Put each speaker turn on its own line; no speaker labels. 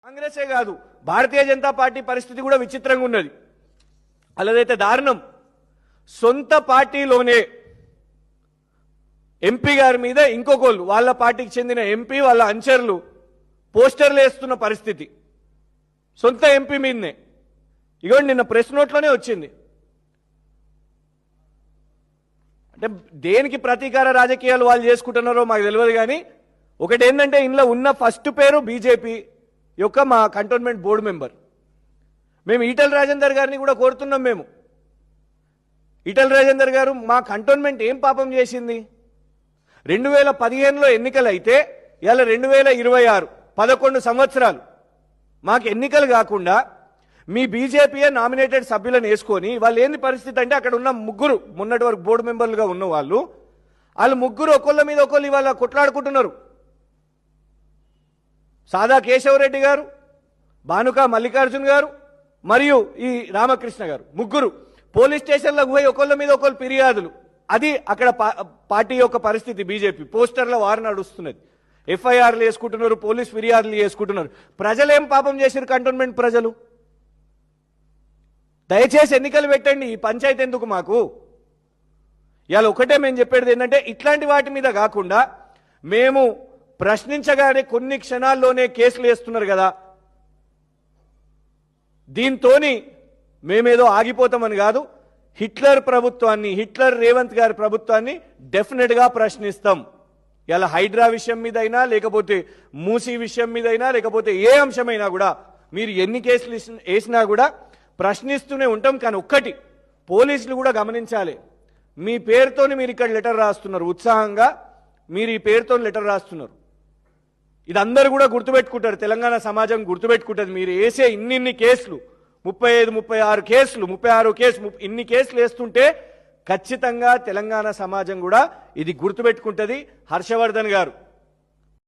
కాంగ్రెసే కాదు భారతీయ జనతా పార్టీ పరిస్థితి కూడా విచిత్రంగా ఉన్నది. అలాదైతే దారుణం, సొంత పార్టీలోనే ఎంపీ గారి మీద ఇంకొకళ్ళు వాళ్ళ పార్టీకి చెందిన ఎంపీ వాళ్ళ అంచర్లు పోస్టర్లు వేస్తున్న పరిస్థితి సొంత ఎంపీ మీదనే. ఇగోండి నిన్న ప్రెస్ నోట్లోనే వచ్చింది. అంటే దేనికి ప్రతీకార రాజకీయాలు వాళ్ళు చేసుకుంటున్నారో మాకు తెలియదు. కానీ ఒకటి ఏంటంటే ఇందులో ఉన్న ఫస్ట్ పేరు బీజేపీ యొక్క మా కంటోన్మెంట్ బోర్డు మెంబర్. మేము ఈటల రాజేందర్ గారిని కూడా కోరుతున్నాం. మేము ఈటల రాజేందర్ గారు మా కంటోన్మెంట్ ఏం పాపం చేసింది? 2015లో ఎన్నికలు అయితే ఇవాళ 2026 11 సంవత్సరాలు మాకు ఎన్నికలు కాకుండా మీ బీజేపీయే నామినేటెడ్ సభ్యులను వేసుకొని వాళ్ళు ఏంది పరిస్థితి అంటే అక్కడ ఉన్న ముగ్గురు మొన్నటి వరకు బోర్డు మెంబర్లుగా ఉన్న వాళ్ళు ముగ్గురు ఒకళ్ళ మీద ఒకళ్ళు ఇవాళ కొట్లాడుకుంటున్నారు. సాదా కేశవరెడ్డి గారు, భానుక మల్లికార్జున్ గారు మరియు ఈ రామకృష్ణ గారు ముగ్గురు పోలీస్ స్టేషన్లకు పోయి ఒకళ్ళ మీద ఒకళ్ళు ఫిర్యాదులు. అది అక్కడ పార్టీ యొక్క పరిస్థితి. బీజేపీ పోస్టర్ల వారు నడుస్తున్నది. ఎఫ్ఐఆర్లు వేసుకుంటున్నారు, పోలీస్ ఫిర్యాదులు చేసుకుంటున్నారు. ప్రజలేం పాపం చేశారు? కంటోన్మెంట్ ప్రజలు దయచేసి ఎన్నికలు పెట్టండి. ఈ పంచాయతీ ఎందుకు మాకు? ఇవాళ ఒకటే మేము చెప్పేది ఏంటంటే ఇట్లాంటి వాటి మీద కాకుండా మేము ప్రశ్నించగానే కొన్ని క్షణాల్లోనే కేసులు వేస్తున్నారు కదా, దీంతోని మేమేదో ఆగిపోతామని కాదు. హిట్లర్ ప్రభుత్వాన్ని, హిట్లర్ రేవంత్ గారి ప్రభుత్వాన్ని డెఫినెట్గా ప్రశ్నిస్తాం. ఇలా హైడ్రా విషయం మీద అయినా, లేకపోతే మూసీ విషయం మీద అయినా, లేకపోతే ఏ అంశమైనా కూడా మీరు ఎన్ని కేసులు వేసినా కూడా ప్రశ్నిస్తూనే ఉంటాం. కానీ ఒక్కటి పోలీసులు కూడా గమనించాలి. మీ పేరుతోని మీరు ఇక్కడ లెటర్ రాస్తున్నారు, ఉత్సాహంగా మీరు ఈ పేరుతో లెటర్ రాస్తున్నారు. ఇది అందరూ కూడా గుర్తుపెట్టుకుంటారు, తెలంగాణ సమాజం గుర్తుపెట్టుకుంటుంది. మీరు వేసే ఇన్ని కేసులు 35, 36 కేసులు, 36 కేసు ఇన్ని కేసులు వేస్తుంటే ఖచ్చితంగా తెలంగాణ సమాజం కూడా ఇది గుర్తుపెట్టుకుంటుంది. హర్షవర్ధన్ గారు